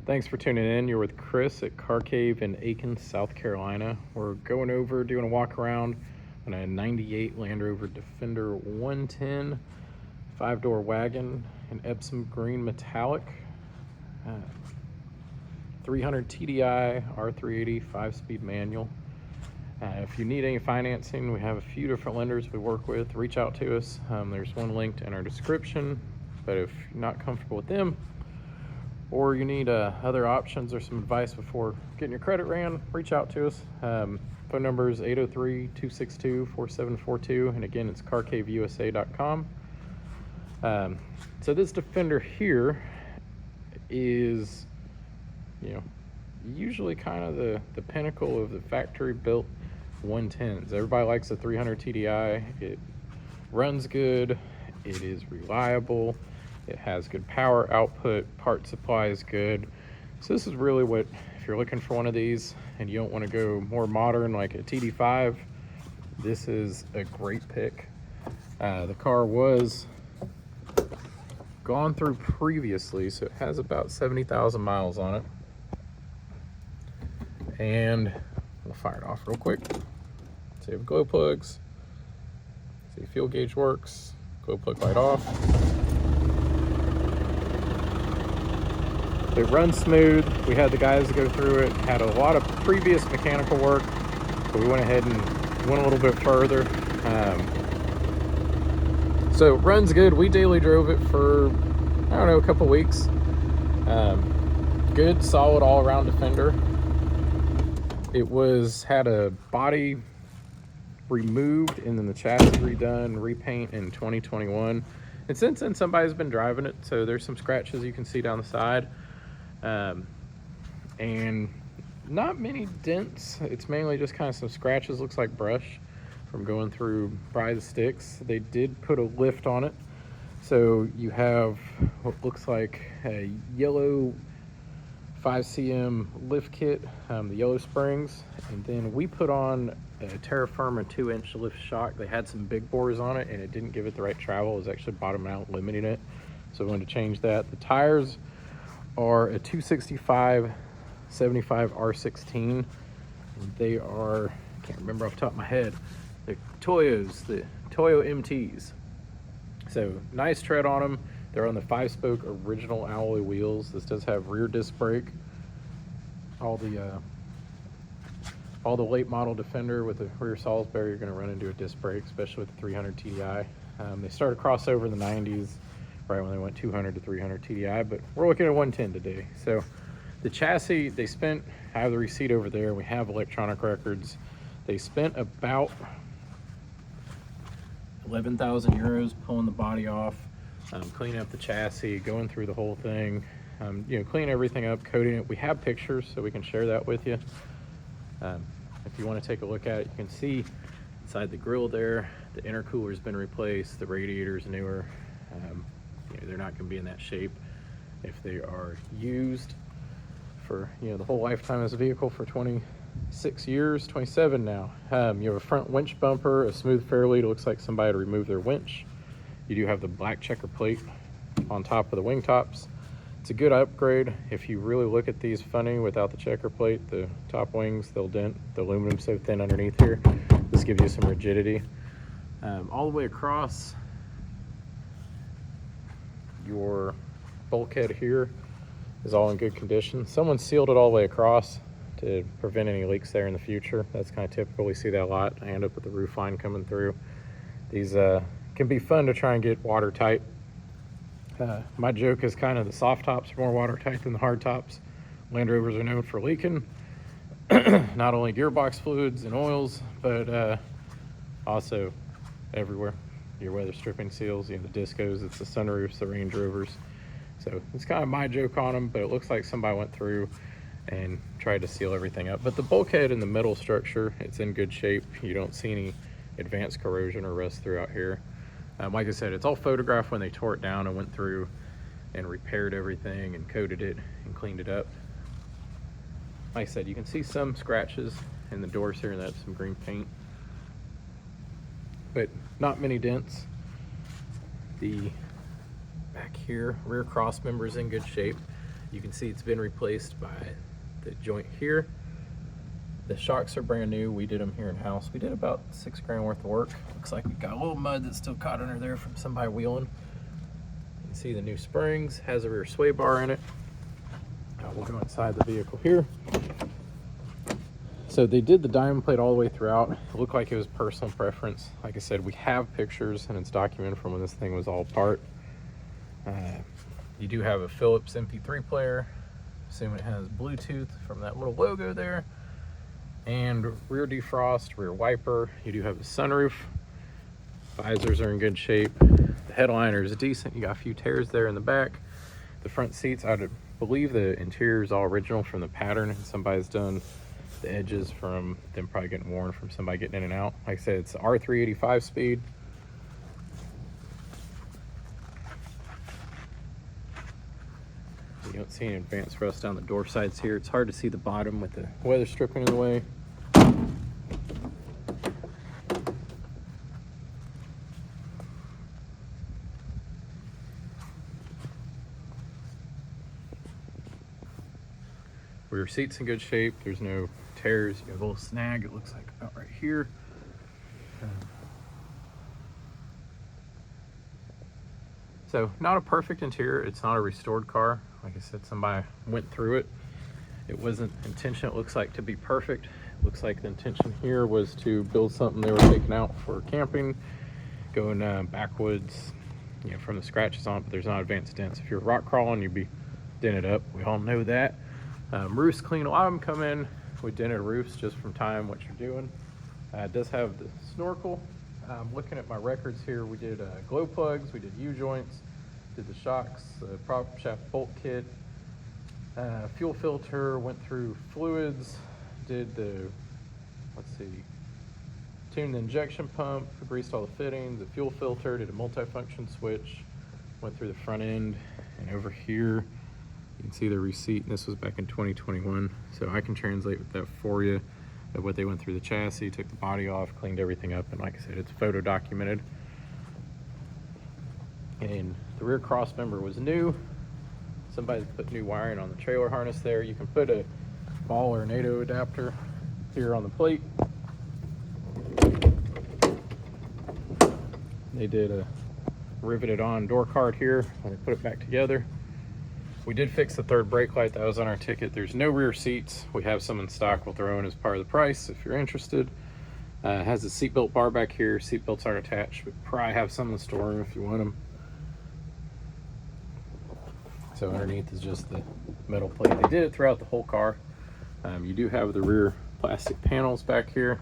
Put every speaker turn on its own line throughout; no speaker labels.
Thanks for tuning in. You're with Chris at Car Cave in Aiken, South Carolina. We're going over doing a walk around on a 98 Land Rover Defender 110 5-door wagon, an Epsom Green Metallic, 300 TDI R380 5-speed manual. If you need any financing, we have a few different lenders we work with. Reach out to us. There's one linked in our description, but if you're not comfortable with them, or you need other options or some advice before getting your credit ran, reach out to us. Phone number is 803-262-4742, and again, it's carcaveusa.com. So this Defender here is, usually kind of the pinnacle of the factory-built 110s. Everybody likes the 300 TDI. It runs good. It is reliable. It has good power output, part supply is good. So this is really what, if you're looking for one of these and you don't want to go more modern like a TD5, this is a great pick. The car was gone through previously, so it has about 70,000 miles on it. And we'll fire it off real quick. See if glow plugs, see if fuel gauge works, glow plug light off. It runs smooth. We had the guys go through it, had a lot of previous mechanical work, but we went ahead and went a little bit further. So it runs good. We daily drove it for, a couple weeks. Good, solid all-around Defender. It had a body removed and then the chassis redone, repaint in 2021. And since then, somebody's been driving it, so there's some scratches you can see down the side. And not many dents. It's mainly just kind of some scratches, looks like brush from going through probably the sticks. They did put a lift on it, so you have what looks like a yellow 5cm lift kit, the yellow springs, and then we put on a Terra Firma 2-inch lift shock. They had some big bores on it and it didn't give it the right travel. It was actually bottoming out, limiting it, so we wanted to change that. The tires are a 265 75 R16, and they are, I can't remember off the top of my head, the Toyo MTs. So nice tread on them. They're on the 5-spoke original alloy wheels. This does have rear disc brake. All the late model Defender with the rear Salisbury, you're going to run into a disc brake, especially with the 300 TDI. They started crossover in the 90s, right when they went 200 to 300 TDI, but we're looking at 110 today. So the chassis, I have the receipt over there. We have electronic records. They spent about 11,000 euros pulling the body off, cleaning up the chassis, going through the whole thing, cleaning everything up, coating it. We have pictures, so we can share that with you. If you want to take a look at it, you can see inside the grill there, the intercooler's been replaced, the radiator's newer. They're not going to be in that shape if they are used for the whole lifetime as a vehicle for 26 years, 27 now. You have a front winch bumper, a smooth fairlead. It looks like somebody had removed their winch. You do have the black checker plate on top of the wingtops. It's a good upgrade. If you really look at these funny without the checker plate, the top wings, they'll dent. The aluminum's so thin underneath here. This gives you some rigidity. All the way across, your bulkhead here is all in good condition. Someone sealed it all the way across to prevent any leaks there in the future. That's kind of typical. We see that a lot. I end up with the roof line coming through. These can be fun to try and get watertight. My joke is kind of the soft tops are more watertight than the hard tops. Land Rovers are known for leaking not only gearbox fluids and oils, but also everywhere. Your weather stripping seals, the discos, it's the sunroofs, the Range Rovers. So it's kind of my joke on them, but it looks like somebody went through and tried to seal everything up. But the bulkhead and the metal structure, it's in good shape. You don't see any advanced corrosion or rust throughout here. Like I said, it's all photographed when they tore it down and went through and repaired everything and coated it and cleaned it up. Like I said, you can see some scratches in the doors here, and that's some green paint, but not many dents. The back here, rear cross member is in good shape. You can see it's been replaced by the joint here. The shocks are brand new. We did them here in-house. We did about $6 grand worth of work. Looks like we got a little mud that's still caught under there from somebody wheeling. You can see the new springs, has a rear sway bar in it. We'll go inside the vehicle here. So they did the diamond plate all the way throughout. It looked like it was personal preference. Like I said, we have pictures and it's documented from when this thing was all apart. You do have a Philips MP3 player. Assume it has Bluetooth from that little logo there. And rear defrost, rear wiper. You do have a sunroof. Visors are in good shape. The headliner is decent. You got a few tears there in the back. The front seats, I believe the interior is all original from the pattern, and somebody's done the edges from them probably getting worn from somebody getting in and out. Like I said, it's R385 speed. You don't see any advanced rust down the door sides here. It's hard to see the bottom with the weather stripping in the way. Rear seat's in good shape. There's no tears. You have a little snag, it looks like about right here. So not a perfect interior. It's not a restored car. Like I said, somebody went through it. It wasn't intention, it looks like, to be perfect. It looks like the intention here was to build something they were taking out for camping, going backwoods, you know, from the scratches on it, but there's not advanced dents. If you're rock crawling, you'd be dented up. We all know that. Roofs clean. A lot of them come in with dented roofs just from time what you're doing. It does have the snorkel. Looking at my records here, we did glow plugs, we did U-joints, did the shocks, prop shaft bolt kit, fuel filter, went through fluids, did the, let's see, tuned the injection pump, greased all the fittings, the fuel filter, did a multifunction switch, went through the front end, and over here, you can see the receipt, and this was back in 2021, so I can translate that for you, of what they went through the chassis, took the body off, cleaned everything up, and like I said, it's photo documented. And the rear cross member was new. Somebody put new wiring on the trailer harness there. You can put a ball or NATO adapter here on the plate. They did a riveted on door card here when they put it back together. We did fix the third brake light that was on our ticket. There's no rear seats. We have some in stock. We'll throw in as part of the price if you're interested. It has a seatbelt bar back here. Seatbelts aren't attached, but probably have some in the storeroom if you want them. So underneath is just the metal plate. They did it throughout the whole car. You do have the rear plastic panels back here.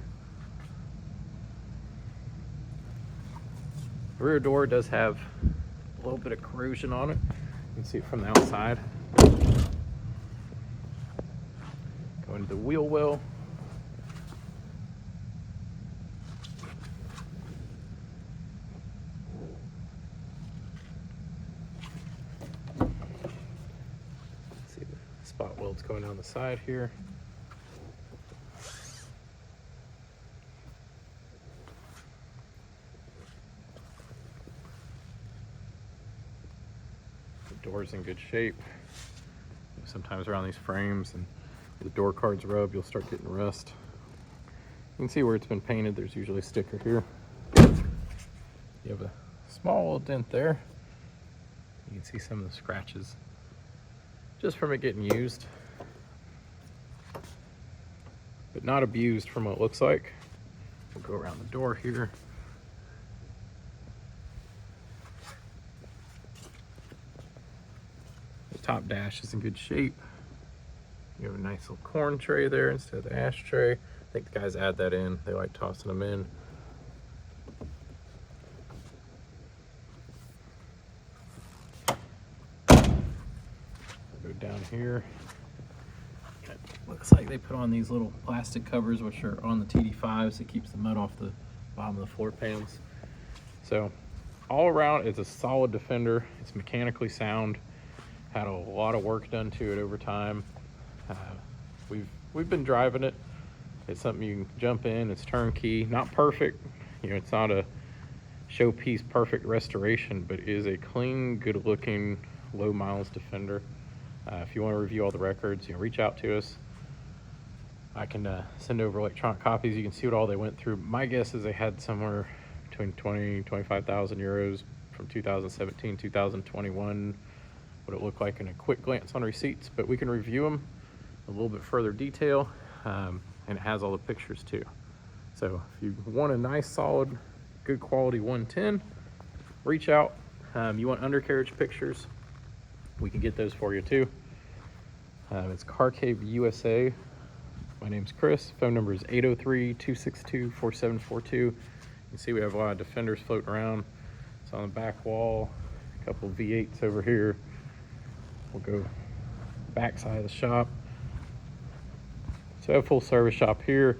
The rear door does have a little bit of corrosion on it. You can see it from the outside. Go into the wheel well. See the spot welds going down the side here. Door's in good shape. Sometimes around these frames and the door cards rub, you'll start getting rust. You can see where it's been painted. There's usually a sticker here. You have a small little dent there. You can see some of the scratches just from it getting used, but not abused from what it looks like. We'll go around the door here. Top dash is in good shape. You have a nice little corn tray there instead of the ashtray. I think the guys add that in. They like tossing them in. Go down here. It looks like they put on these little plastic covers, which are on the TD5s. It keeps the mud off the bottom of the floor pans. So all around, it's a solid Defender. It's mechanically sound. Had a lot of work done to it over time. We've been driving it. It's something you can jump in. It's turnkey, not perfect. You know, it's not a showpiece perfect restoration, but it is a clean, good-looking, low miles Defender. If you want to review all the records, reach out to us. I can send over electronic copies. You can see what all they went through. My guess is they had somewhere between 20, 25,000 euros from 2017, 2021, what it looked like in a quick glance on receipts, but we can review them in a little bit further detail, and it has all the pictures too. So if you want a nice, solid, good quality 110, reach out. You want undercarriage pictures, we can get those for you too. It's Car Cave USA. My name's Chris. Phone number is 803-262-4742. You can see we have a lot of Defenders floating around. It's on the back wall. A couple V8s over here. We'll go back side of the shop. So I have a full service shop here.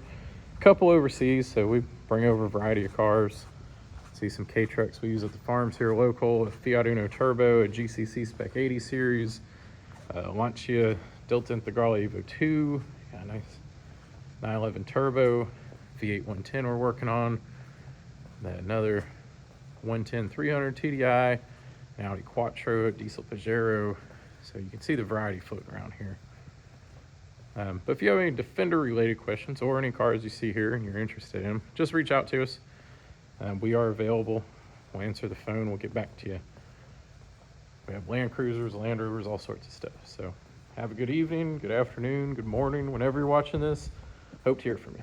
A couple overseas, so we bring over a variety of cars. See some K-Trucks we use at the farms here local. A Fiat Uno Turbo, a GCC Spec 80 series, Lancia Delta Integrale Evo 2. Got a nice 911 Turbo, V8 110 we're working on, then another 110 300 TDI, an Audi Quattro, diesel Pajero. So you can see the variety floating around here. But if you have any Defender related questions or any cars you see here and you're interested in, just reach out to us. We are available. We'll answer the phone. We'll get back to you. We have Land Cruisers, Land Rovers, all sorts of stuff. So have a good evening, good afternoon, good morning, whenever you're watching this. Hope to hear from you.